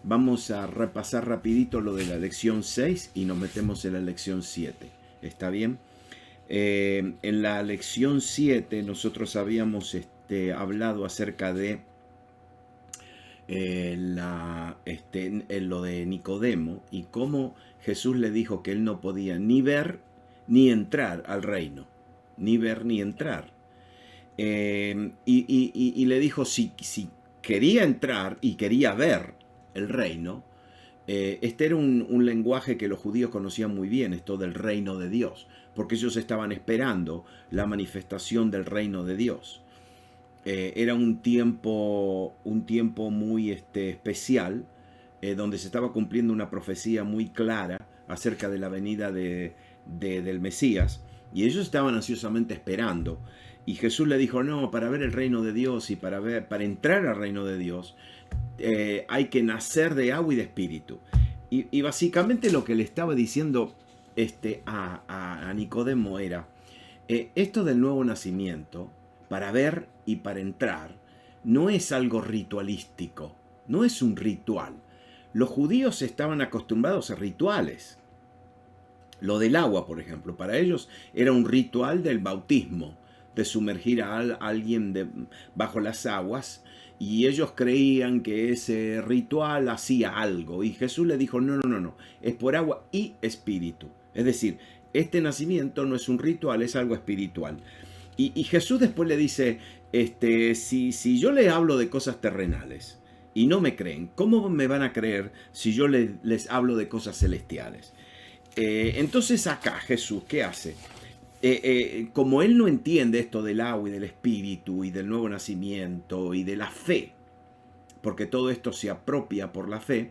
vamos a repasar rapidito lo de la lección 6 y nos metemos en la lección 7. ¿Está bien? En la lección 7 nosotros habíamos hablado acerca de lo de Nicodemo y cómo Jesús le dijo que él no podía ni ver ni entrar al reino, ni ver ni entrar. Y le dijo si quería entrar y quería ver el reino, este era un lenguaje que los judíos conocían muy bien, esto del reino de Dios, porque ellos estaban esperando la manifestación del reino de Dios. Era un tiempo muy especial, donde se estaba cumpliendo una profecía muy clara acerca de la venida del Mesías, y ellos estaban ansiosamente esperando. Y Jesús le dijo, no, para ver el reino de Dios y para entrar al reino de Dios, hay que nacer de agua y de espíritu. Y básicamente lo que le estaba diciendo a Nicodemo era, esto del nuevo nacimiento, para ver y para entrar, no es algo ritualístico, no es un ritual. Los judíos estaban acostumbrados a rituales. Lo del agua, por ejemplo, para ellos era un ritual del bautismo, de sumergir a alguien bajo las aguas, y ellos creían que ese ritual hacía algo, y Jesús le dijo, no, es por agua y espíritu. Es decir, este nacimiento no es un ritual, es algo espiritual. Y Jesús después le dice, si yo les hablo de cosas terrenales y no me creen, ¿cómo me van a creer si yo les hablo de cosas celestiales? Entonces acá Jesús, ¿qué hace? Como él no entiende esto del agua y del espíritu y del nuevo nacimiento y de la fe, porque todo esto se apropia por la fe,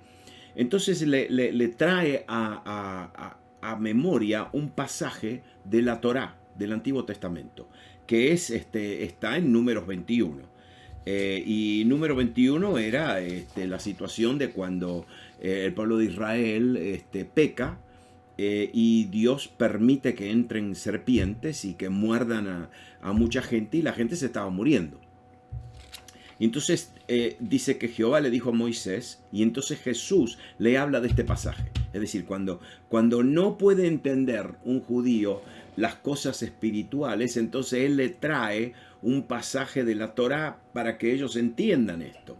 entonces le trae a memoria un pasaje de la Torá, del Antiguo Testamento, que está en Números 21. Y número 21 era la situación de cuando el pueblo de Israel peca, y Dios permite que entren serpientes y que muerdan a mucha gente, y la gente se estaba muriendo. Y entonces dice que Jehová le dijo a Moisés, y entonces Jesús le habla de este pasaje. Es decir, cuando no puede entender un judío las cosas espirituales, entonces él le trae un pasaje de la Torá para que ellos entiendan esto.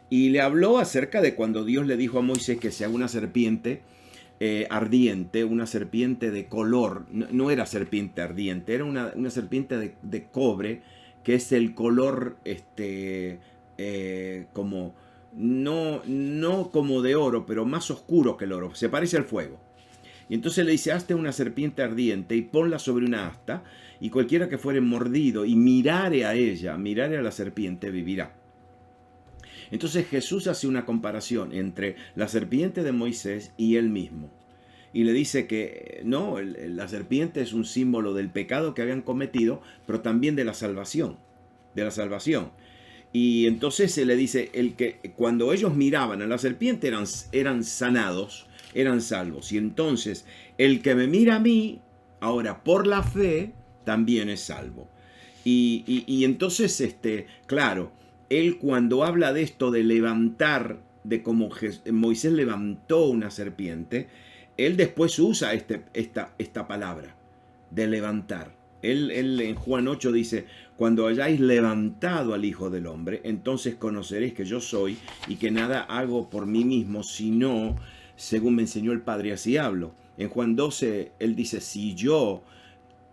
Y le habló acerca de cuando Dios le dijo a Moisés que se haga una serpiente ardiente, una serpiente de color. No era serpiente ardiente, era una serpiente de cobre, que es el color como no como de oro, pero más oscuro que el oro, se parece al fuego. Y entonces le dice, hazte una serpiente ardiente y ponla sobre una asta, y cualquiera que fuere mordido y mirare a ella, mirare a la serpiente, vivirá. Entonces Jesús hace una comparación entre la serpiente de Moisés y él mismo. Y le dice que no, la serpiente es un símbolo del pecado que habían cometido, pero también de la salvación. De la salvación. Y entonces se le dice, cuando ellos miraban a la serpiente eran sanados, eran salvos. Y entonces el que me mira a mí, ahora por la fe, también es salvo. Y entonces, claro, él cuando habla de esto de levantar, de cómo Moisés levantó una serpiente, él después usa esta palabra de levantar. Él en Juan 8 dice, cuando hayáis levantado al Hijo del Hombre, entonces conoceréis que yo soy y que nada hago por mí mismo, sino según me enseñó el Padre, así hablo. En Juan 12, él dice, si yo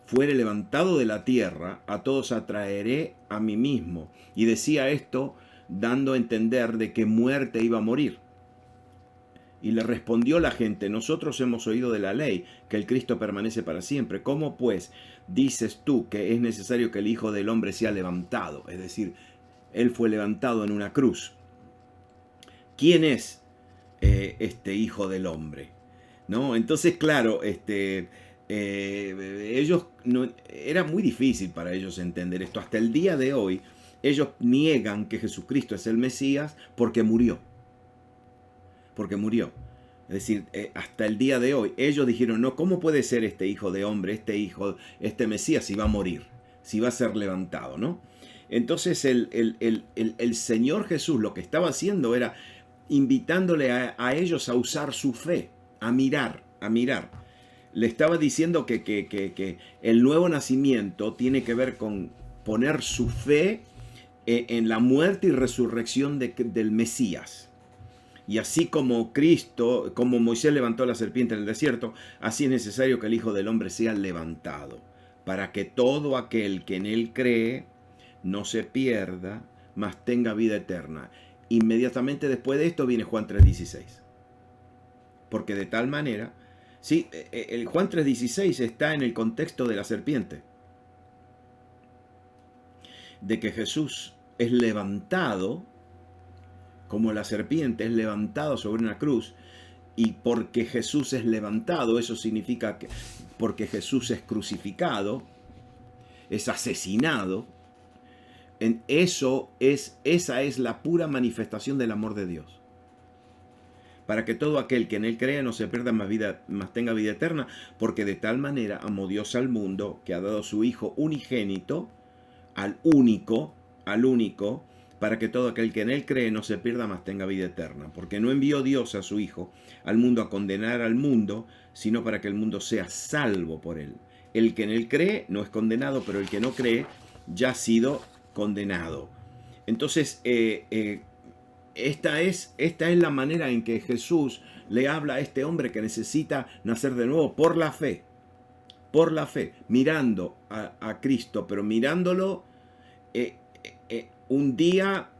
fuere levantado de la tierra, a todos atraeré a mí mismo. Y decía esto dando a entender de que muerte iba a morir. Y le respondió la gente, nosotros hemos oído de la ley, que el Cristo permanece para siempre. ¿Cómo pues dices tú que es necesario que el Hijo del Hombre sea levantado? Es decir, él fue levantado en una cruz. ¿Quién es este Hijo del Hombre? ¿No? Entonces, claro, ellos era muy difícil para ellos entender esto. Hasta el día de hoy, ellos niegan que Jesucristo es el Mesías porque murió. Porque murió. Es decir, hasta el día de hoy, ellos dijeron, no, ¿cómo puede ser este Hijo de Hombre, este Mesías, si va a morir, si va a ser levantado, ¿no? Entonces el Señor Jesús lo que estaba haciendo era invitándole a ellos a usar su fe, a mirar, a mirar. Le estaba diciendo que el nuevo nacimiento tiene que ver con poner su fe en la muerte y resurrección del Mesías. Y así como Cristo, como Moisés levantó la serpiente en el desierto, así es necesario que el Hijo del Hombre sea levantado, para que todo aquel que en él cree no se pierda, mas tenga vida eterna. Inmediatamente después de esto viene Juan 3:16. Porque de tal manera, sí, el Juan 3:16 está en el contexto de la serpiente, de que Jesús es levantado, como la serpiente es levantado sobre una cruz, y porque Jesús es levantado, eso significa que porque Jesús es crucificado, es asesinado, esa es la pura manifestación del amor de Dios. Para que todo aquel que en él crea no se pierda mas tenga vida eterna, porque de tal manera amó Dios al mundo, que ha dado su Hijo unigénito, al único, para que todo aquel que en él cree no se pierda, mas tenga vida eterna. Porque no envió Dios a su Hijo al mundo a condenar al mundo, sino para que el mundo sea salvo por él. El que en él cree no es condenado, pero el que no cree ya ha sido condenado. Entonces, esta es la manera en que Jesús le habla a este hombre que necesita nacer de nuevo por la fe, mirando a Cristo, pero mirándolo un día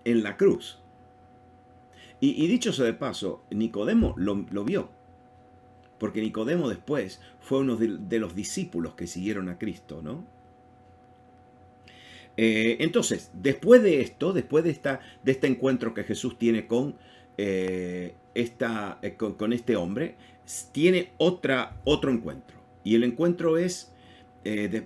en la cruz. Y dicho sea de paso, Nicodemo lo vio, porque Nicodemo después fue uno de los discípulos que siguieron a Cristo, ¿no? Entonces, después de esto, después de este encuentro que Jesús tiene con este hombre, tiene otro encuentro. Y el encuentro es,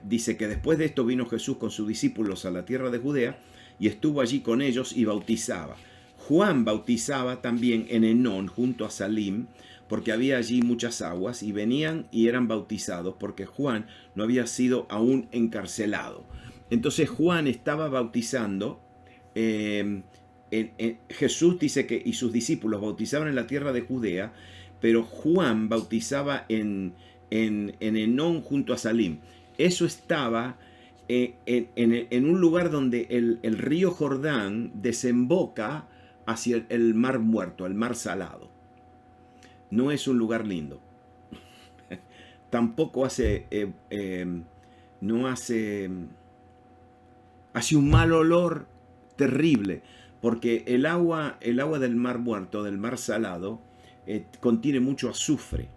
dice que después de esto vino Jesús con sus discípulos a la tierra de Judea y estuvo allí con ellos y bautizaba. Juan bautizaba también en Enón, junto a Salim, porque había allí muchas aguas, y venían y eran bautizados, porque Juan no había sido aún encarcelado. Entonces Juan estaba bautizando, Jesús dice que y sus discípulos bautizaban en la tierra de Judea, pero Juan bautizaba en Enón junto a Salim. Eso estaba en un lugar donde el río Jordán desemboca hacia el mar muerto, el mar salado. No es un lugar lindo. Tampoco hace un mal olor terrible, porque el agua del mar muerto, del mar salado, contiene mucho azufre.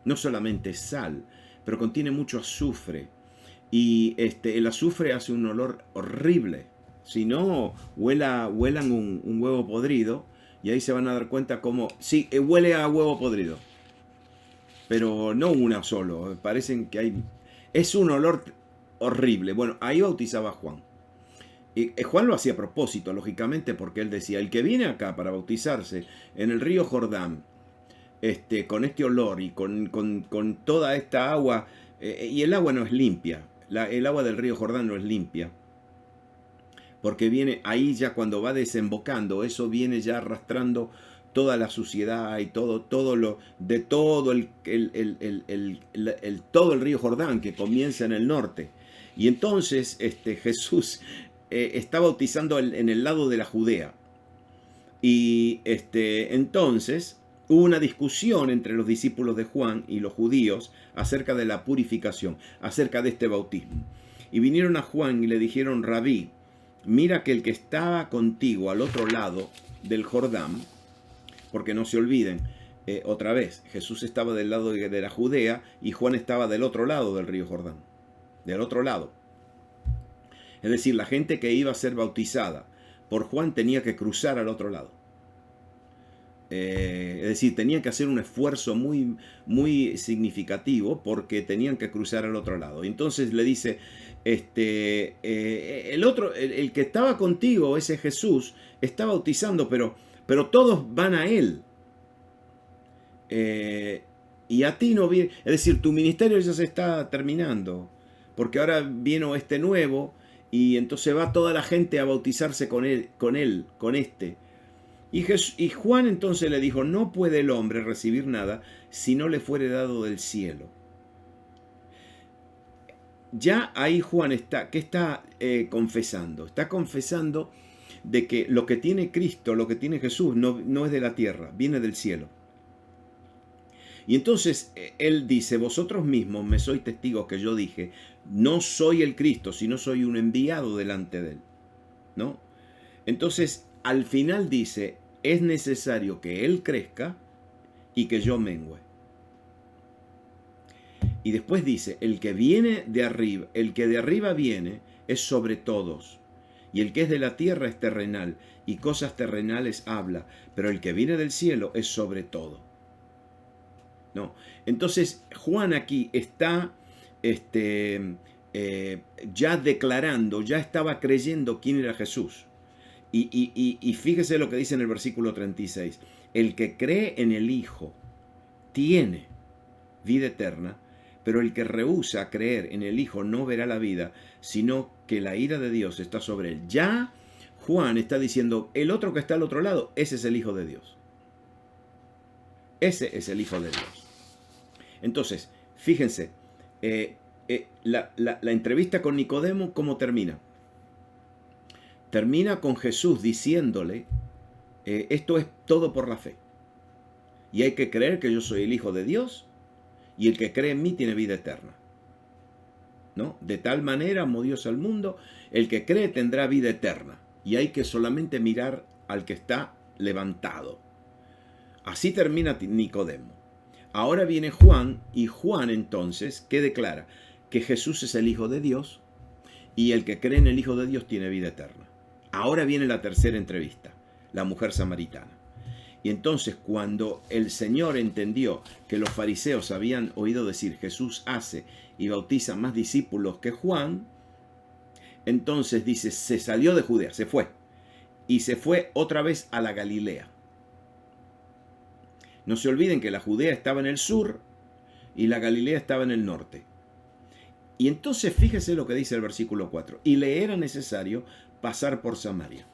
No solamente sal, pero contiene mucho azufre. Y el azufre hace un olor horrible. Si no, huelan un huevo podrido, y ahí se van a dar cuenta cómo, sí, huele a huevo podrido. Pero no una solo, parecen que hay... Es un olor horrible. Bueno, ahí bautizaba Juan. Y Juan lo hacía a propósito, lógicamente, porque él decía, el que viene acá para bautizarse en el río Jordán, con este olor y con toda esta agua, y el agua no es limpia, el agua del río Jordán no es limpia, porque viene ahí ya cuando va desembocando, eso viene ya arrastrando toda la suciedad y todo el río Jordán que comienza en el norte. Y entonces Jesús está bautizando en el lado de la Judea. Y entonces hubo una discusión entre los discípulos de Juan y los judíos acerca de la purificación, acerca de este bautismo. Y vinieron a Juan y le dijeron, Rabí, mira que el que estaba contigo al otro lado del Jordán, porque no se olviden, otra vez, Jesús estaba del lado de la Judea y Juan estaba del otro lado del río Jordán, del otro lado. Es decir, la gente que iba a ser bautizada por Juan tenía que cruzar al otro lado. Es decir, tenían que hacer un esfuerzo muy, muy significativo porque tenían que cruzar al otro lado. Y entonces le dice, el que estaba contigo, ese Jesús, está bautizando, pero todos van a él. Y a ti no viene, es decir, tu ministerio ya se está terminando, porque ahora vino este nuevo, y entonces va toda la gente a bautizarse con él, con este. Y Juan entonces le dijo, no puede el hombre recibir nada si no le fuere dado del cielo. Ya ahí Juan ¿qué está confesando? Está confesando de que lo que tiene Cristo, lo que tiene Jesús, no es de la tierra, viene del cielo. Y entonces él dice, vosotros mismos me sois testigos que yo dije, no soy el Cristo, sino soy un enviado delante de él, ¿no? Entonces, al final dice, es necesario que él crezca y que yo mengüe. Y después dice, el que viene de arriba, el que de arriba viene es sobre todos. Y el que es de la tierra es terrenal, y cosas terrenales habla, pero el que viene del cielo es sobre todo. ¿No? Entonces, Juan aquí está ya declarando, ya estaba creyendo quién era Jesús. Y fíjese lo que dice en el versículo 36. El que cree en el Hijo tiene vida eterna, pero el que rehúsa creer en el Hijo no verá la vida, sino que la ira de Dios está sobre él. Ya Juan está diciendo, el otro que está al otro lado, ese es el Hijo de Dios. Ese es el Hijo de Dios. Entonces, fíjense, la entrevista con Nicodemo, ¿cómo termina? Termina con Jesús diciéndole, esto es todo por la fe. Y hay que creer que yo soy el Hijo de Dios, y el que cree en mí tiene vida eterna. ¿No? De tal manera amó Dios al mundo, el que cree tendrá vida eterna. Y hay que solamente mirar al que está levantado. Así termina Nicodemo. Ahora viene Juan, y Juan entonces, ¿qué declara? Que Jesús es el Hijo de Dios, y el que cree en el Hijo de Dios tiene vida eterna. Ahora viene la tercera entrevista, la mujer samaritana. Y entonces cuando el Señor entendió que los fariseos habían oído decir Jesús hace y bautiza más discípulos que Juan, entonces dice, se salió de Judea, se fue. Y se fue otra vez a la Galilea. No se olviden que la Judea estaba en el sur y la Galilea estaba en el norte. Y entonces fíjese lo que dice el versículo 4. Y le era necesario pasar por Samaria.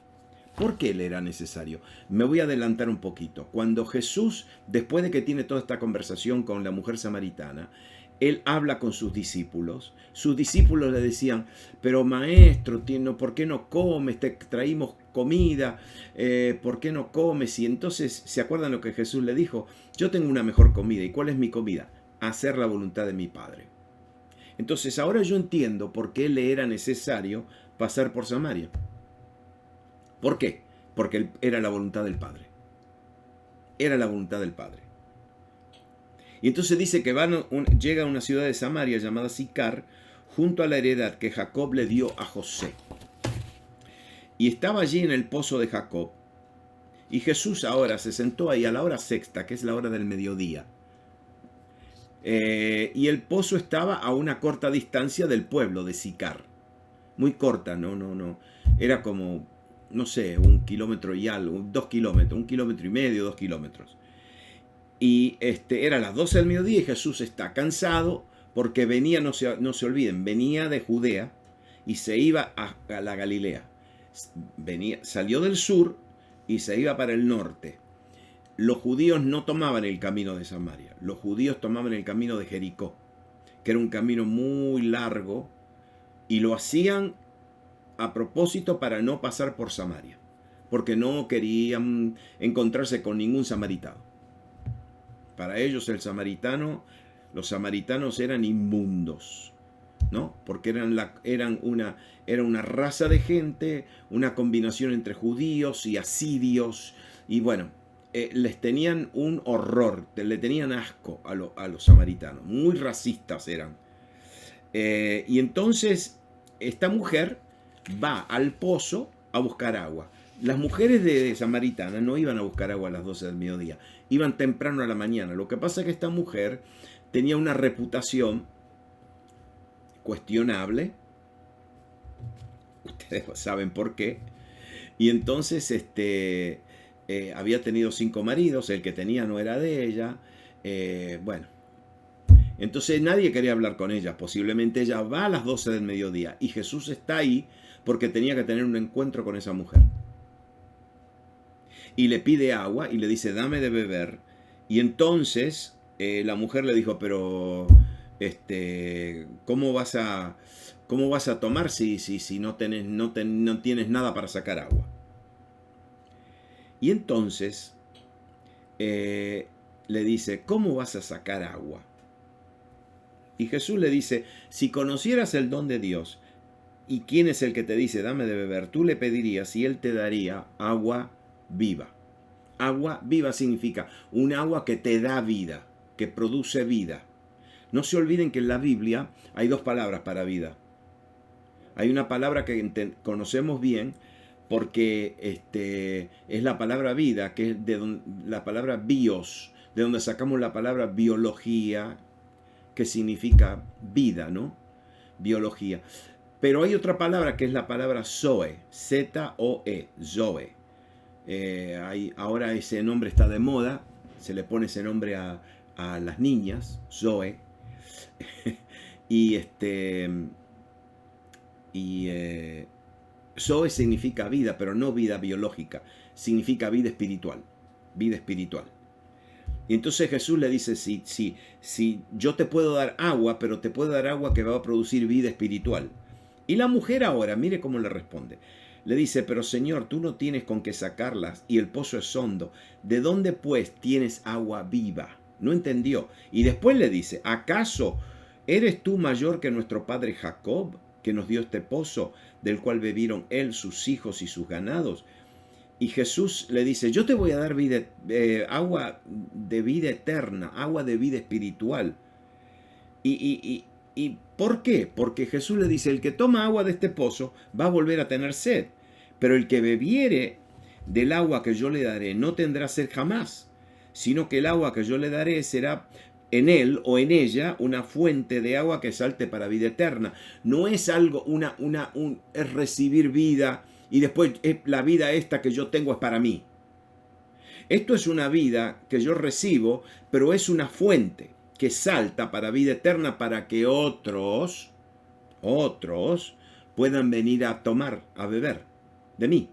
¿Por qué le era necesario? Me voy a adelantar un poquito. Cuando Jesús, después de que tiene toda esta conversación con la mujer samaritana, él habla con sus discípulos. Sus discípulos le decían, pero maestro, ¿por qué no comes? Te traímos comida, ¿por qué no comes? Y entonces, ¿se acuerdan lo que Jesús le dijo? Yo tengo una mejor comida. ¿Y cuál es mi comida? Hacer la voluntad de mi Padre. Entonces, ahora yo entiendo por qué le era necesario pasar por Samaria. ¿Por qué? Porque era la voluntad del Padre. Era la voluntad del Padre. Y entonces dice que llega a una ciudad de Samaria llamada Sicar, junto a la heredad que Jacob le dio a José. Y estaba allí en el pozo de Jacob. Y Jesús ahora se sentó ahí a la hora sexta, que es la hora del mediodía. Y el pozo estaba a una corta distancia del pueblo de Sicar. Muy corta, no. Era como, no sé, 1 kilómetro y algo, 2 kilómetros, 1,5 kilómetros, 2 kilómetros. Y era las 12 del mediodía y Jesús está cansado porque venía, no se olviden, venía de Judea y se iba a la Galilea. Salió del sur y se iba para el norte. Los judíos no tomaban el camino de Samaria, los judíos tomaban el camino de Jericó, que era un camino muy largo, y lo hacían a propósito para no pasar por Samaria, porque no querían encontrarse con ningún samaritano. Para ellos los samaritanos eran inmundos, ¿no? Porque era una raza de gente, una combinación entre judíos y asirios, y bueno, les tenían un horror, le tenían asco a los samaritanos, muy racistas eran. Y entonces esta mujer va al pozo a buscar agua. Las mujeres de Samaritana no iban a buscar agua a las 12 del mediodía, iban temprano a la mañana. Lo que pasa es que esta mujer tenía una reputación cuestionable, ustedes saben por qué, y entonces había tenido 5 maridos, el que tenía no era de ella, bueno, entonces nadie quería hablar con ella, posiblemente ella va a las 12 del mediodía y Jesús está ahí porque tenía que tener un encuentro con esa mujer. y le pide agua y le dice, dame de beber. Y entonces la mujer le dijo, pero ¿cómo vas a tomar si no tienes nada para sacar agua? Y entonces le dice, ¿cómo vas a sacar agua? Y Jesús le dice, si conocieras el don de Dios, ¿y quién es el que te dice, dame de beber? Tú le pedirías y él te daría agua viva. Agua viva significa un agua que te da vida, que produce vida. No se olviden que en la Biblia hay dos palabras para vida. Hay una palabra que conocemos bien porque es la palabra vida, que es la palabra bios, de donde sacamos la palabra biología, que significa vida, ¿no? Biología. Pero hay otra palabra que es la palabra Zoe, Z-O-E, Zoe. Ahora ese nombre está de moda, se le pone ese nombre a las niñas, Zoe. Zoe significa vida, pero no vida biológica, significa vida espiritual, vida espiritual. Y entonces Jesús le dice, si yo te puedo dar agua, pero te puedo dar agua que va a producir vida espiritual. Y la mujer ahora, mire cómo le responde. Le dice, pero Señor, tú no tienes con qué sacarlas y el pozo es hondo. ¿De dónde pues tienes agua viva? No entendió. Y después le dice, ¿acaso eres tú mayor que nuestro padre Jacob, que nos dio este pozo, del cual bebieron él, sus hijos y sus ganados? Y Jesús le dice, yo te voy a dar agua de vida eterna, agua de vida espiritual. ¿Y por qué? Porque Jesús le dice, el que toma agua de este pozo va a volver a tener sed, pero el que bebiere del agua que yo le daré no tendrá sed jamás, sino que el agua que yo le daré será en él o en ella una fuente de agua que salte para vida eterna. No es algo, es recibir vida y después la vida esta que yo tengo es para mí. Esto es una vida que yo recibo, pero es una fuente que salta para vida eterna para que otros puedan venir a tomar, a beber de mí,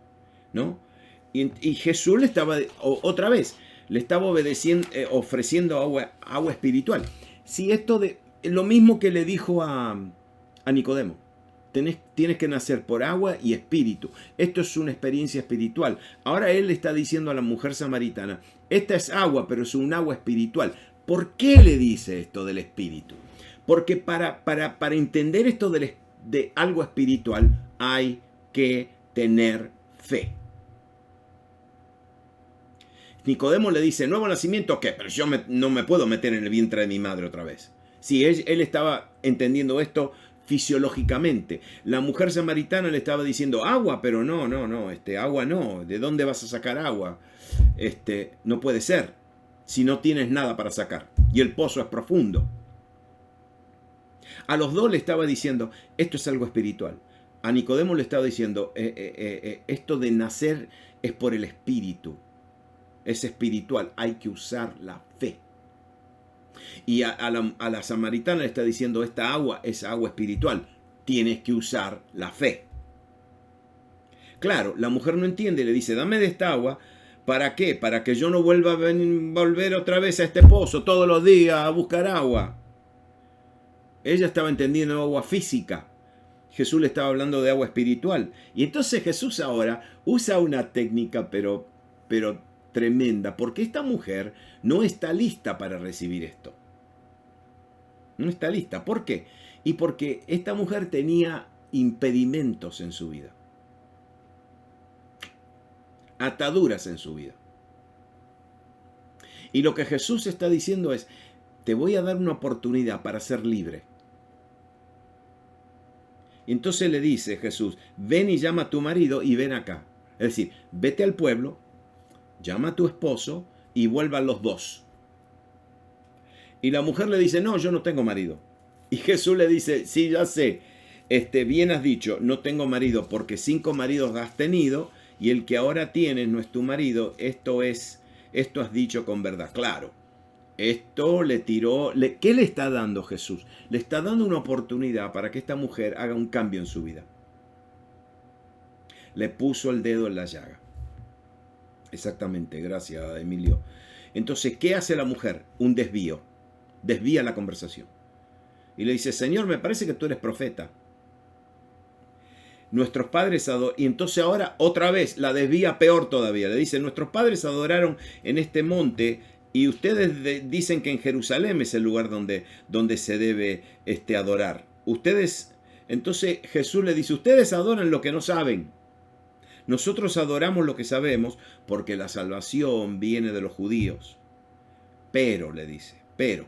¿no? Y Jesús le estaba, otra vez, le estaba ofreciendo agua espiritual. Si lo mismo que le dijo a Nicodemo, tienes que nacer por agua y espíritu. Esto es una experiencia espiritual. Ahora él le está diciendo a la mujer samaritana, esta es agua, pero es un agua espiritual. ¿Por qué le dice esto del espíritu? Porque para entender esto de algo espiritual hay que tener fe. Nicodemo le dice, ¿nuevo nacimiento qué? Pero yo no me puedo meter en el vientre de mi madre otra vez. Sí, él estaba entendiendo esto fisiológicamente. La mujer samaritana le estaba diciendo, agua, pero no, agua no. ¿De dónde vas a sacar agua? No puede ser, si no tienes nada para sacar. Y el pozo es profundo. A los dos le estaba diciendo, esto es algo espiritual. A Nicodemo le estaba diciendo, esto de nacer es por el espíritu. Es espiritual, hay que usar la fe. Y a la samaritana le está diciendo, esta agua es agua espiritual, tienes que usar la fe. Claro, la mujer no entiende, le dice, dame de esta agua, ¿para qué? Para que yo no vuelva a volver otra vez a este pozo todos los días a buscar agua. Ella estaba entendiendo agua física. Jesús le estaba hablando de agua espiritual. Y entonces Jesús ahora usa una técnica, pero tremenda, porque esta mujer no está lista para recibir esto. No está lista. ¿Por qué? Y porque esta mujer tenía impedimentos en su vida. Ataduras en su vida. Y lo que Jesús está diciendo es, te voy a dar una oportunidad para ser libre. Y entonces le dice Jesús, ven y llama a tu marido y ven acá. Es decir, vete al pueblo, llama a tu esposo y vuelvan los dos. Y la mujer le dice, no, yo no tengo marido. Y Jesús le dice, sí, ya sé, bien has dicho, no tengo marido, porque 5 maridos has tenido y el que ahora tienes no es tu marido. Esto has dicho con verdad. Claro, esto ¿qué le está dando Jesús? Le está dando una oportunidad para que esta mujer haga un cambio en su vida. Le puso el dedo en la llaga. Exactamente, gracias, Emilio. Entonces, ¿qué hace la mujer? Un desvío. Desvía la conversación. Y le dice, Señor, me parece que tú eres profeta. Nuestros padres adoraron, y entonces ahora otra vez la desvía peor todavía. Le dice, nuestros padres adoraron en este monte y ustedes dicen que en Jerusalén es el lugar donde se debe adorar. Ustedes, entonces Jesús le dice, ustedes adoran lo que no saben. Nosotros adoramos lo que sabemos porque la salvación viene de los judíos. Pero, le dice, pero,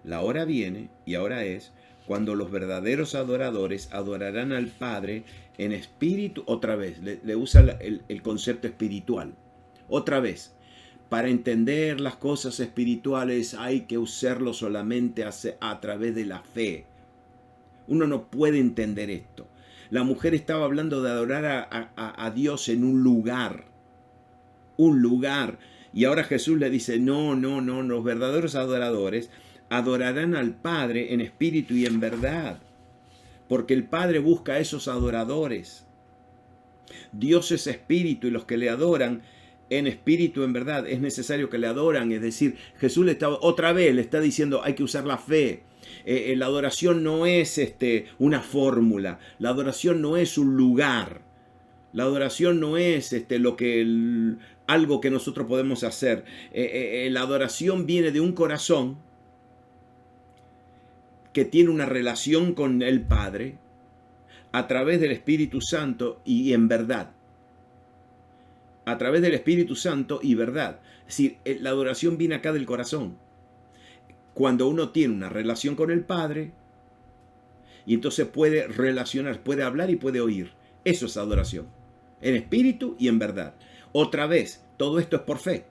la hora viene y ahora es cuando los verdaderos adoradores adorarán al Padre en espíritu, otra vez, le usa el concepto espiritual, otra vez. Para entender las cosas espirituales hay que usarlo solamente a través de la fe. Uno no puede entender esto. La mujer estaba hablando de adorar a Dios en un lugar. Un lugar. Y ahora Jesús le dice, no, los verdaderos adoradores adorarán al Padre en espíritu y en verdad. Porque el Padre busca a esos adoradores. Dios es espíritu y los que le adoran en espíritu, en verdad, es necesario que le adoran. Es decir, Jesús otra vez le está diciendo, hay que usar la fe. La adoración no es una fórmula, la adoración no es un lugar, la adoración no es algo que nosotros podemos hacer. La adoración viene de un corazón que tiene una relación con el Padre a través del Espíritu Santo y en verdad. A través del Espíritu Santo y verdad. Es decir, la adoración viene acá del corazón. Cuando uno tiene una relación con el Padre, y entonces puede relacionar, puede hablar y puede oír. Eso es adoración. En espíritu y en verdad. Otra vez, todo esto es por fe.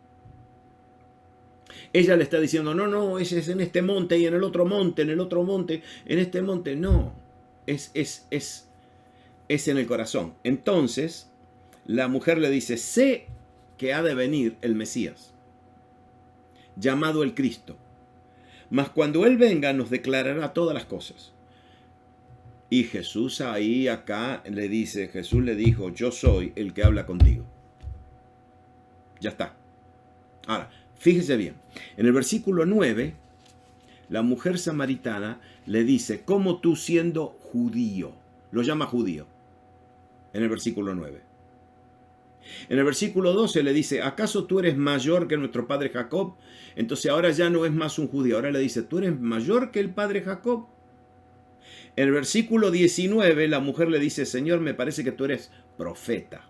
Ella le está diciendo, no, ese es en este monte y en el otro monte, en el otro monte, en este monte. No, es en el corazón. Entonces, la mujer le dice, sé que ha de venir el Mesías, llamado el Cristo. Mas cuando Él venga nos declarará todas las cosas. Y Jesús acá le dice, Jesús le dijo, yo soy el que habla contigo. Ya está. Ahora, fíjese bien. En el versículo 9, la mujer samaritana le dice, ¿cómo tú siendo judío? Lo llama judío. En el versículo 9. En el versículo 12 le dice, ¿acaso tú eres mayor que nuestro padre Jacob? Entonces ahora ya no es más un judío, ahora le dice, ¿tú eres mayor que el padre Jacob? En el versículo 19 la mujer le dice, Señor, me parece que tú eres profeta.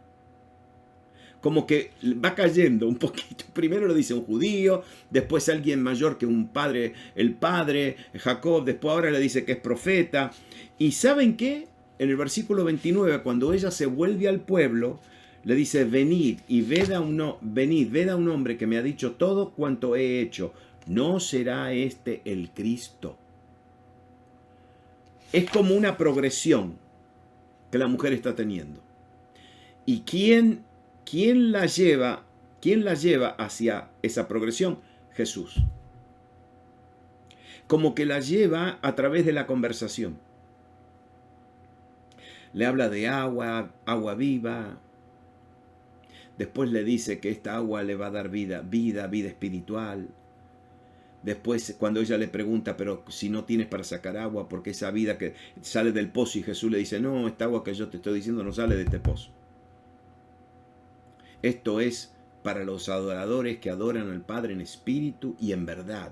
Como que va cayendo un poquito. Primero le dice un judío, después alguien mayor que un padre, el padre Jacob, después ahora le dice que es profeta. ¿Y saben qué? En el versículo 29, cuando ella se vuelve al pueblo, le dice, venid y ved a un hombre que me ha dicho todo cuanto he hecho. ¿No será este el Cristo? Es como una progresión que la mujer está teniendo. ¿Y quién la lleva hacia esa progresión? Jesús. Como que la lleva a través de la conversación. Le habla de agua viva. Después le dice que esta agua le va a dar vida espiritual. Después, cuando ella le pregunta, pero si no tienes para sacar agua, porque esa vida que sale del pozo, y Jesús le dice, no, esta agua que yo te estoy diciendo no sale de este pozo. Esto es para los adoradores que adoran al Padre en espíritu y en verdad.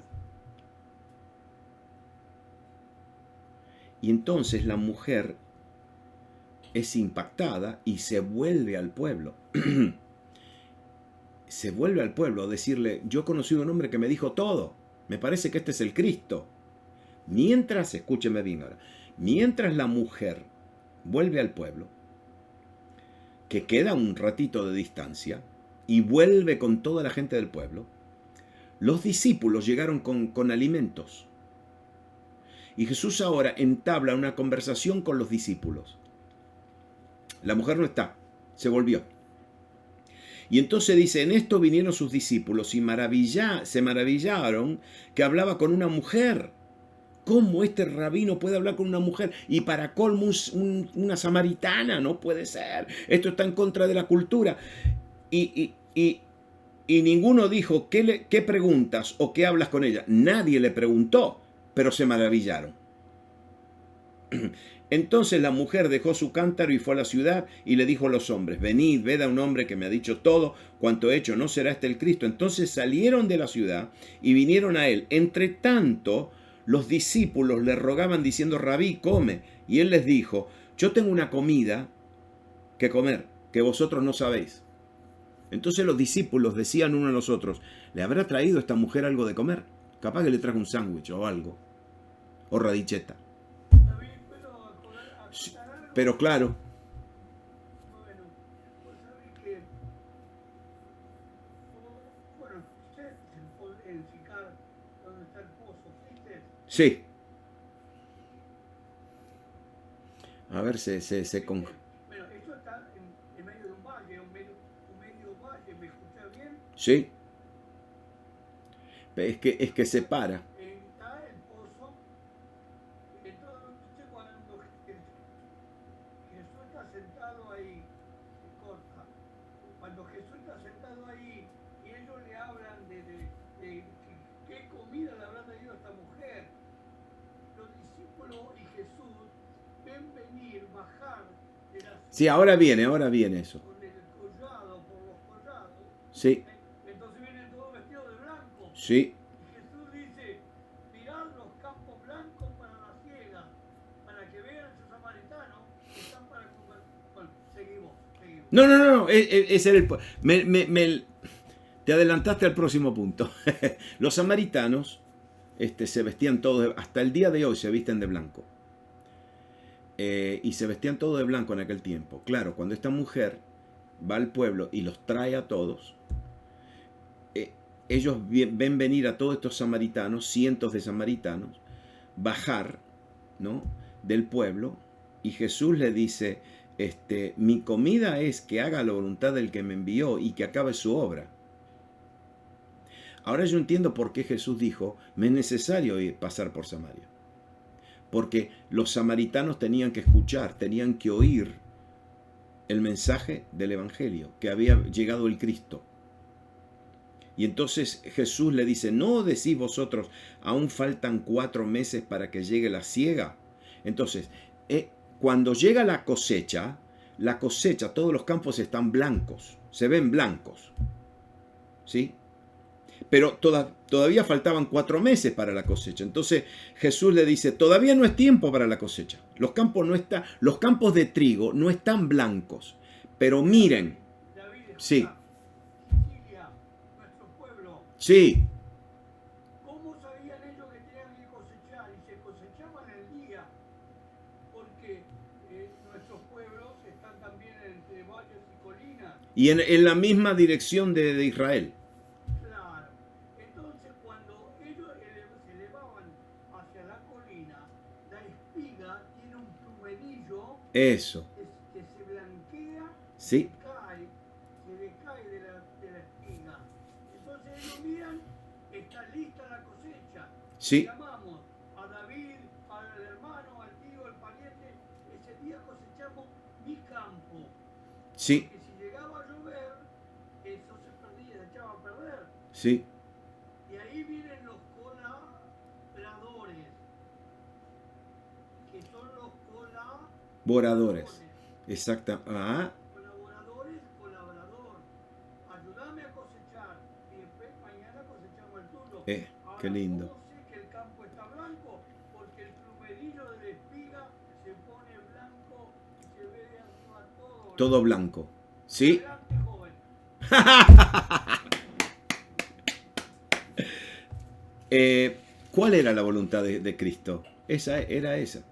Y entonces la mujer es impactada y se vuelve al pueblo. Se vuelve al pueblo a decirle, yo he conocido a un hombre que me dijo todo. Me parece que este es el Cristo. Mientras, escúcheme bien ahora, mientras la mujer vuelve al pueblo, que queda un ratito de distancia, y vuelve con toda la gente del pueblo, los discípulos llegaron con alimentos. Y Jesús ahora entabla una conversación con los discípulos. La mujer no está, se volvió. Y entonces dice, en esto vinieron sus discípulos y se maravillaron que hablaba con una mujer. ¿Cómo este rabino puede hablar con una mujer? Y para colmo una samaritana, no puede ser. Esto está en contra de la cultura. Y Y, y ninguno dijo, ¿qué preguntas o qué hablas con ella? Nadie le preguntó, pero se maravillaron. Entonces la mujer dejó su cántaro y fue a la ciudad y le dijo a los hombres, venid, ved a un hombre que me ha dicho todo cuanto he hecho, ¿no será este el Cristo? Entonces salieron de la ciudad y vinieron a él. Entre tanto, los discípulos le rogaban diciendo, Rabí, come. Y él les dijo, yo tengo una comida que comer, que vosotros no sabéis. Entonces los discípulos decían uno a los otros, ¿le habrá traído esta mujer algo de comer? Capaz que le trajo un sándwich o algo, o radicheta. Pero claro. Bueno, vos sabés que, bueno, el Sicar, donde está el pozo, ¿viste? Sí. A ver, se con... Bueno, esto está en medio de un valle, un medio valle, ¿me escuchás bien? Sí. Es que separa. Está el pozo, entonces cuando Jesús está sentado ahí, se corta. Cuando Jesús está sentado ahí y ellos le hablan de qué comida le habrá traído a esta mujer, los discípulos y Jesús ven venir, bajar de la Sí, ahora viene eso. con el collado, por los collados. Sí, Entonces vienen todos vestidos de blanco. sí. Y Jesús dice, mirad los campos blancos para la siega, para que vean esos samaritanos que están para comer. Bueno, seguimos. No. Ese era el... te adelantaste al próximo punto. Los samaritanos se vestían todos, hasta el día de hoy se visten de blanco. Y se vestían todos de blanco en aquel tiempo. Claro, cuando esta mujer va al pueblo y los trae a todos, ellos ven venir a todos estos samaritanos, cientos de samaritanos, bajar, ¿no?, del pueblo, y Jesús le dice, mi comida es que haga la voluntad del que me envió y que acabe su obra. Ahora yo entiendo por qué Jesús dijo, me es necesario pasar por Samaria. Porque los samaritanos tenían que escuchar, tenían que oír el mensaje del Evangelio, que había llegado el Cristo. Y entonces Jesús le dice, ¿no decís vosotros, aún faltan 4 meses para que llegue la siega? Entonces, cuando llega la cosecha, todos los campos están blancos, se ven blancos, ¿sí? Pero todavía faltaban 4 meses para la cosecha. Entonces Jesús le dice, todavía no es tiempo para la cosecha. Los campos de trigo no están blancos. Pero miren. David, Sí. Sicilia, nuestro pueblo. Sí. ¿Cómo sabían ellos que tenían que cosechar? Y se cosechaban el día. Porque nuestros pueblos están también entre valles y colinas. Y en la misma dirección de Israel. Se elevaban hacia la colina, la espiga tiene un plumenillo Eso. que se blanquea, Sí. se decae de la espiga. Entonces ellos miran, está lista la cosecha. Sí. Llamamos a David, al hermano, al tío, al pariente, ese día cosechamos mi campo. Sí. Porque si llegaba a llover, eso se perdía, se echaba a perder. Sí. Y ahí vienen los colaboradores, que son los Colaboradores. Exacto. Colaborador. Ayúdame a cosechar y después mañana cosechamos el tuyo. Ahora, qué lindo. ¿cómo sé que el campo está blanco? Porque el plumenillo de la espiga se pone blanco y se ve de arriba Todo blanco. ¿Sí? Adelante, joven. ¿Cuál era la voluntad de Cristo? Era esa.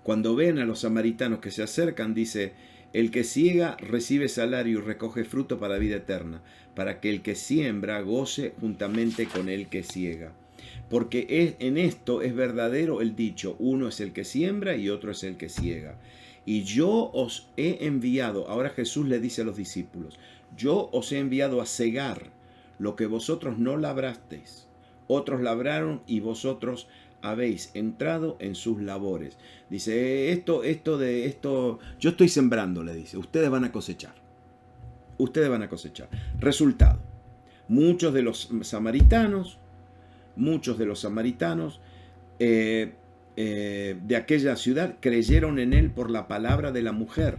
Cuando ven a los samaritanos que se acercan, dice, el que ciega recibe salario y recoge fruto para vida eterna, para que el que siembra goce juntamente con el que ciega. Porque en esto es verdadero el dicho, uno es el que siembra y otro es el que ciega. Y yo os he enviado, ahora Jesús le dice a los discípulos, yo os he enviado a cegar lo que vosotros no labrasteis. Otros labraron y vosotros habéis entrado en sus labores. Dice, esto, yo estoy sembrando, le dice, ustedes van a cosechar. Ustedes van a cosechar. Resultado, muchos de los samaritanos de aquella ciudad creyeron en él por la palabra de la mujer,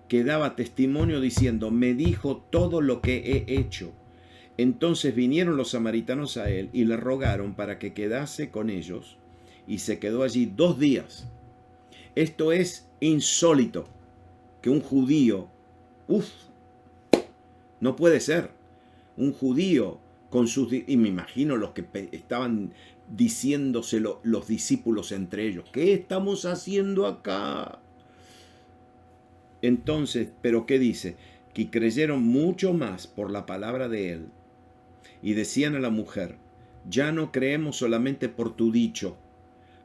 que daba testimonio diciendo, me dijo todo lo que he hecho. Entonces vinieron los samaritanos a él y le rogaron para que quedase con ellos, y se quedó allí 2 días. Esto es insólito, que un judío, no puede ser, un judío con sus, y me imagino los que estaban diciéndoselo los discípulos entre ellos, ¿qué estamos haciendo acá? Entonces, ¿pero qué dice? Que creyeron mucho más por la palabra de él, y decían a la mujer, ya no creemos solamente por tu dicho,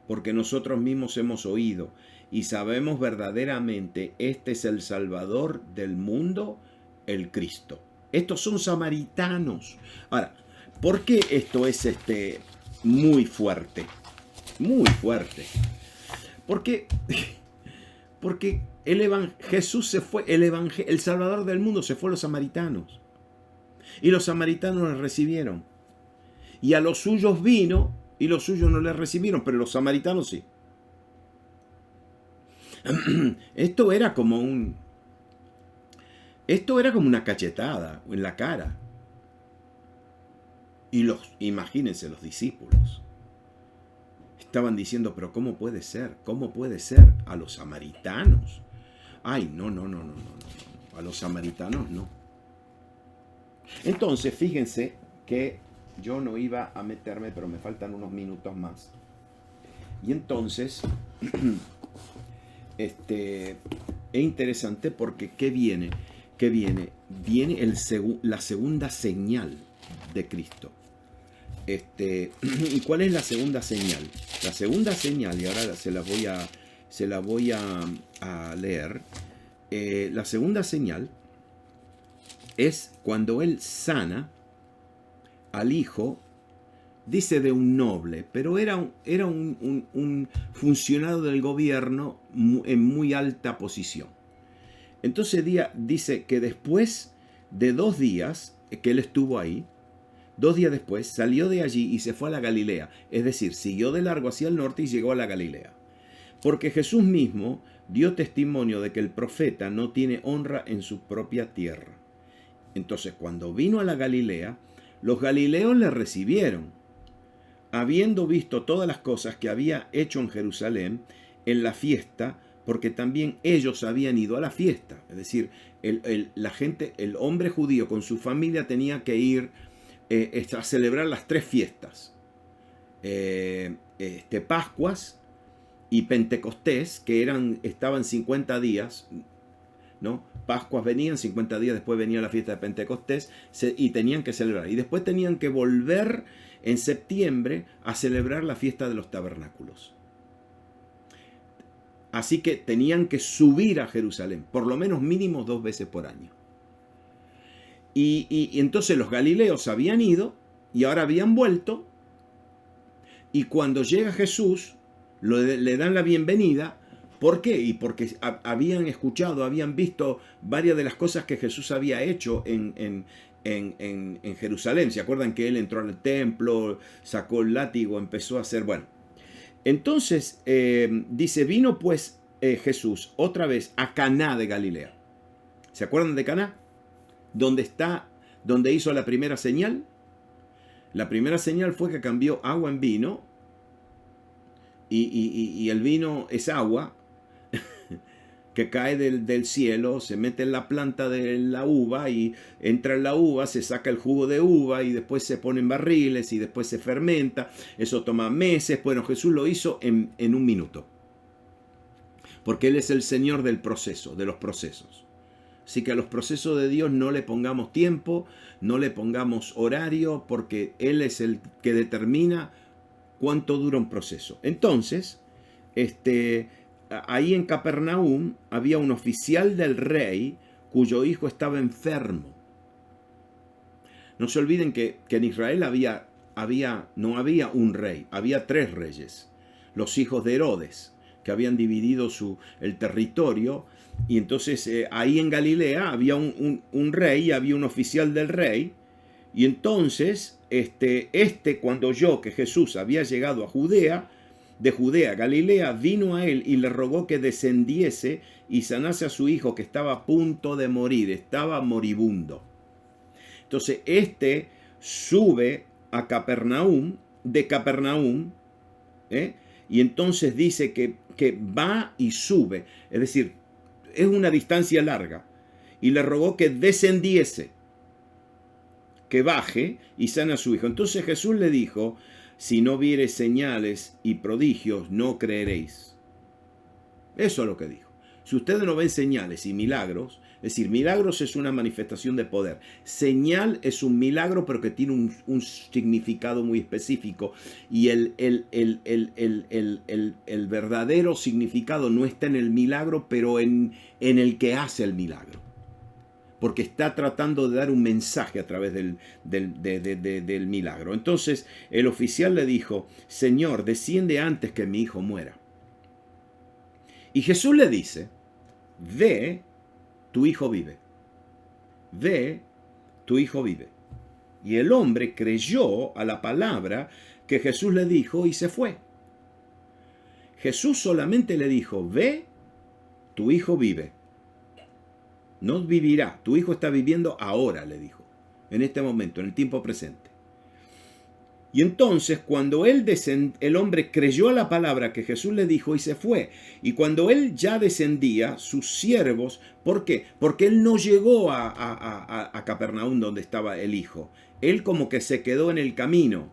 porque nosotros mismos hemos oído y sabemos verdaderamente, este es el Salvador del mundo, el Cristo. Estos son samaritanos. Ahora, ¿por qué esto es muy fuerte? Muy fuerte. Porque Jesús se fue, el Salvador del mundo se fue a los samaritanos. Y los samaritanos le recibieron. Y a los suyos vino, y los suyos no le recibieron, pero los samaritanos sí. Esto era como una cachetada en la cara. Y imagínense los discípulos. Estaban diciendo, pero ¿cómo puede ser? ¿Cómo puede ser? A los samaritanos. Ay, no. A los samaritanos no. Entonces, fíjense que yo no iba a meterme, pero me faltan unos minutos más. Y entonces, es interesante porque ¿qué viene? ¿Qué viene? Viene la segunda señal de Cristo. ¿Y cuál es la segunda señal? La segunda señal, y ahora se la voy a leer. La segunda señal es cuando él sana al hijo, dice de un noble, pero era un funcionario del gobierno en muy alta posición. Entonces dice que después de 2 días que él estuvo ahí, 2 días después salió de allí y se fue a la Galilea, es decir, siguió de largo hacia el norte y llegó a la Galilea. Porque Jesús mismo dio testimonio de que el profeta no tiene honra en su propia tierra. Entonces, cuando vino a la Galilea, los galileos le recibieron, habiendo visto todas las cosas que había hecho en Jerusalén en la fiesta, porque también ellos habían ido a la fiesta. Es decir, la gente, el hombre judío con su familia tenía que ir a celebrar las 3 fiestas. Pascuas y Pentecostés, que estaban 50 días, ¿no? Pascuas venían, 50 días después venía la fiesta de Pentecostés y tenían que celebrar. Y después tenían que volver en septiembre a celebrar la fiesta de los tabernáculos. Así que tenían que subir a Jerusalén, por lo menos mínimo 2 veces por año. Y entonces los galileos habían ido y ahora habían vuelto. Y cuando llega Jesús, le dan la bienvenida. ¿Por qué? Y porque habían escuchado, habían visto varias de las cosas que Jesús había hecho en Jerusalén. ¿Se acuerdan que él entró al templo, sacó el látigo, empezó a hacer? Bueno, entonces dice, vino pues Jesús otra vez a Caná de Galilea. ¿Se acuerdan de Caná? Donde hizo la primera señal. La primera señal fue que cambió agua en vino. Y el vino es agua que cae del cielo, se mete en la planta de la uva y entra en la uva, se saca el jugo de uva y después se pone en barriles y después se fermenta. Eso toma meses. Bueno, Jesús lo hizo en 1 minuto. Porque Él es el Señor del proceso, de los procesos. Así que a los procesos de Dios no le pongamos tiempo, no le pongamos horario, porque Él es el que determina cuánto dura un proceso. Entonces, ahí en Capernaum había un oficial del rey cuyo hijo estaba enfermo. No se olviden que en Israel había no había un rey, había 3 reyes, los hijos de Herodes, que habían dividido el territorio, y entonces ahí en Galilea había un rey, había un oficial del rey, y entonces cuando oyó que Jesús había llegado a Judea, de Judea a Galilea, vino a él y le rogó que descendiese y sanase a su hijo que estaba a punto de morir, estaba moribundo. Entonces sube a Capernaum, de Capernaum, y entonces dice que va y sube, es decir, es una distancia larga, y le rogó que descendiese, que baje y sana a su hijo. Entonces Jesús le dijo, si no viereis señales y prodigios, no creeréis. Eso es lo que dijo. Si ustedes no ven señales y milagros, es decir, milagros es una manifestación de poder. Señal es un milagro, pero que tiene un significado muy específico. Y el verdadero significado no está en el milagro, pero en el que hace el milagro. Porque está tratando de dar un mensaje a través del milagro. Entonces el oficial le dijo, Señor, desciende antes que mi hijo muera. Y Jesús le dice, ve, tu hijo vive. Ve, tu hijo vive. Y el hombre creyó a la palabra que Jesús le dijo y se fue. Jesús solamente le dijo, ve, tu hijo vive. No vivirá, tu hijo está viviendo ahora, le dijo, en este momento, en el tiempo presente. Y entonces cuando el hombre creyó a la palabra que Jesús le dijo y se fue, y cuando él ya descendía, sus siervos, ¿por qué? Porque él no llegó a Capernaum donde estaba el hijo, él como que se quedó en el camino.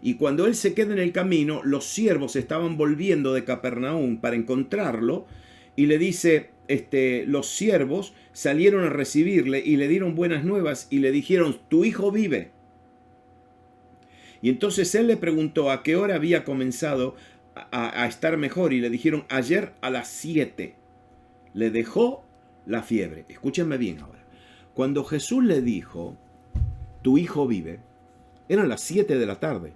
Y cuando él se queda en el camino, los siervos estaban volviendo de Capernaum para encontrarlo, y le dice, los siervos salieron a recibirle y le dieron buenas nuevas y le dijeron, tu hijo vive. Y entonces él le preguntó a qué hora había comenzado a estar mejor y le dijeron, ayer a las 7 le dejó la fiebre. Escúchenme bien ahora. Cuando Jesús le dijo, tu hijo vive, eran las 7 de la tarde.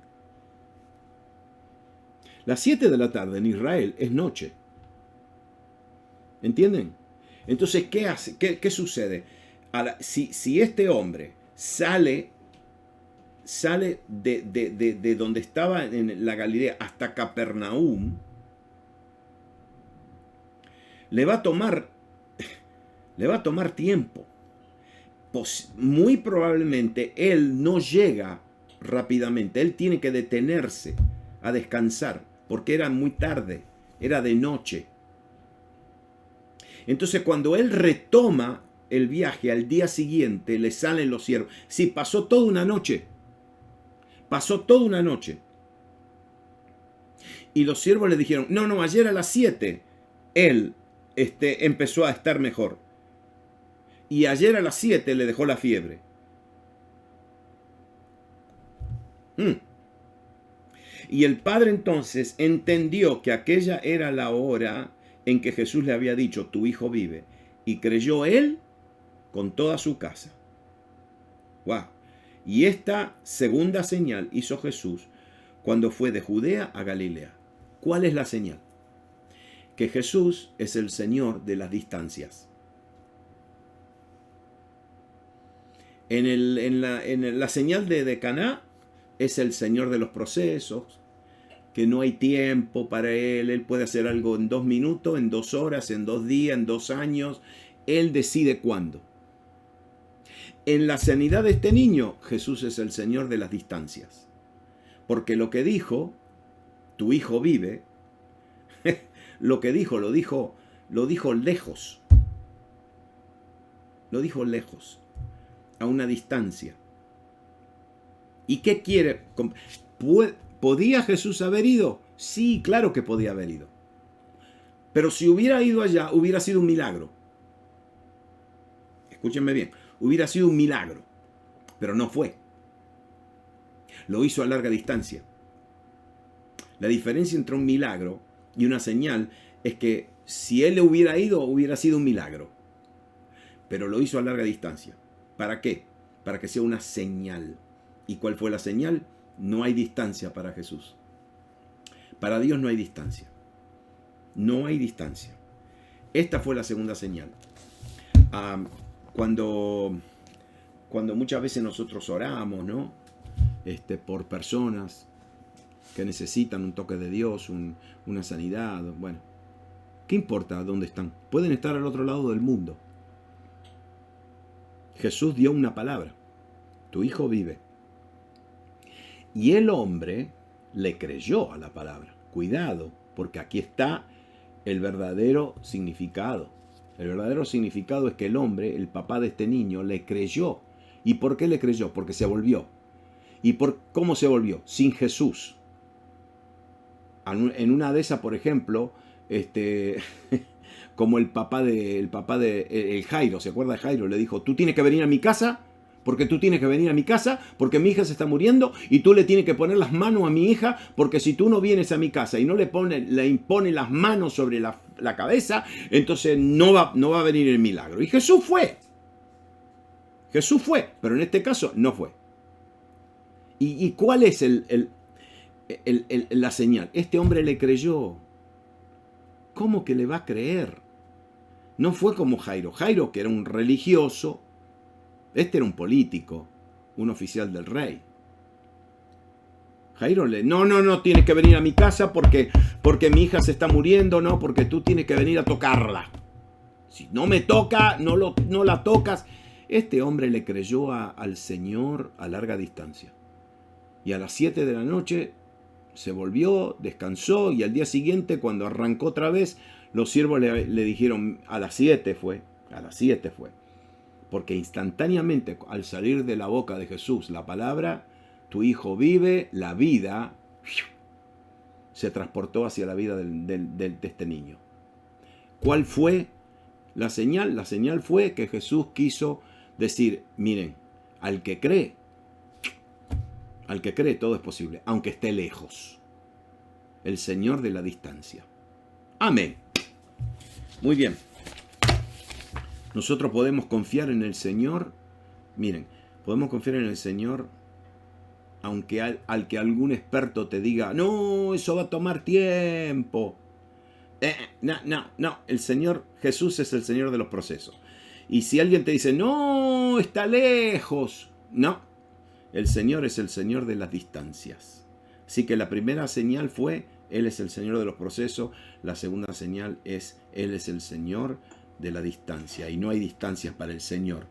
Las 7 de la tarde en Israel es noche. ¿Entienden? Entonces, ¿qué hace? ¿Qué sucede? Si este hombre sale de donde estaba en la Galilea hasta Capernaum, le va a tomar tiempo. Muy probablemente él no llega rápidamente, él tiene que detenerse a descansar, porque era muy tarde, era de noche. Entonces cuando él retoma el viaje al día siguiente, le salen los siervos. Sí, pasó toda una noche. Pasó toda una noche. Y los siervos le dijeron, no, ayer a las 7 él empezó a estar mejor. Y ayer a las 7 le dejó la fiebre. Y el padre entonces entendió que aquella era la hora en que Jesús le había dicho, tu hijo vive. Y creyó él con toda su casa. ¡Wow! Y esta segunda señal hizo Jesús cuando fue de Judea a Galilea. ¿Cuál es la señal? Que Jesús es el Señor de las distancias. En la señal de Caná es el Señor de los procesos, que no hay tiempo para él puede hacer algo en 2 minutos, en 2 horas, en 2 días, en 2 años, él decide cuándo. En la sanidad de este niño, Jesús es el Señor de las distancias, porque lo que dijo, tu hijo vive, lo dijo lejos, lo dijo lejos, a una distancia. ¿Y qué quiere? ¿Podía Jesús haber ido? Sí, claro que podía haber ido. Pero si hubiera ido allá, hubiera sido un milagro. Escúchenme bien, hubiera sido un milagro. Pero no fue. Lo hizo a larga distancia. La diferencia entre un milagro y una señal es que si él hubiera ido, hubiera sido un milagro. Pero lo hizo a larga distancia. ¿Para qué? Para que sea una señal. ¿Y cuál fue la señal? No hay distancia para Jesús. Para Dios no hay distancia. No hay distancia. Esta fue la segunda señal. Cuando muchas veces nosotros oramos, ¿no? Por personas que necesitan un toque de Dios, una sanidad, bueno, ¿qué importa dónde están? Pueden estar al otro lado del mundo. Jesús dio una palabra: tu hijo vive. Y el hombre le creyó a la palabra. Cuidado, porque aquí está el verdadero significado. El verdadero significado es que el hombre, el papá de este niño, le creyó. ¿Y por qué le creyó? Porque se volvió. ¿Y cómo se volvió? Sin Jesús. En una de esas, por ejemplo, como el papá de el Jairo, ¿se acuerda de Jairo? Le dijo: tú tienes que venir a mi casa, porque tú tienes que venir a mi casa, porque mi hija se está muriendo, y tú le tienes que poner las manos a mi hija, porque si tú no vienes a mi casa y no le impone las manos sobre la cabeza, entonces no va a venir el milagro. Y Jesús fue. Jesús fue, pero en este caso no fue. ¿Y cuál es la señal? Este hombre le creyó. ¿Cómo que le va a creer? No fue como Jairo. Jairo, que era un religioso, este era un político, un oficial del rey. Jairo no, tienes que venir a mi casa porque mi hija se está muriendo, no, porque tú tienes que venir a tocarla. Si no me toca, no la tocas. Este hombre le creyó al Señor a larga distancia. Y a las 7 de la noche se volvió, descansó, y al día siguiente, cuando arrancó otra vez, los siervos le dijeron: a las 7 fue. Porque instantáneamente, al salir de la boca de Jesús la palabra, tu hijo vive, la vida se transportó hacia la vida de este niño. ¿Cuál fue la señal? La señal fue que Jesús quiso decir: miren, al que cree todo es posible, aunque esté lejos. El Señor de la distancia. Amén. Muy bien. Nosotros podemos confiar en el Señor. Miren, podemos confiar en el Señor aunque al que algún experto te diga: no, eso va a tomar tiempo. No. El Señor Jesús es el Señor de los procesos. Y si alguien te dice: no, está lejos. No. El Señor es el Señor de las distancias. Así que la primera señal fue: Él es el Señor de los procesos. La segunda señal es: Él es el Señor de la distancia. Y no hay distancias para el Señor.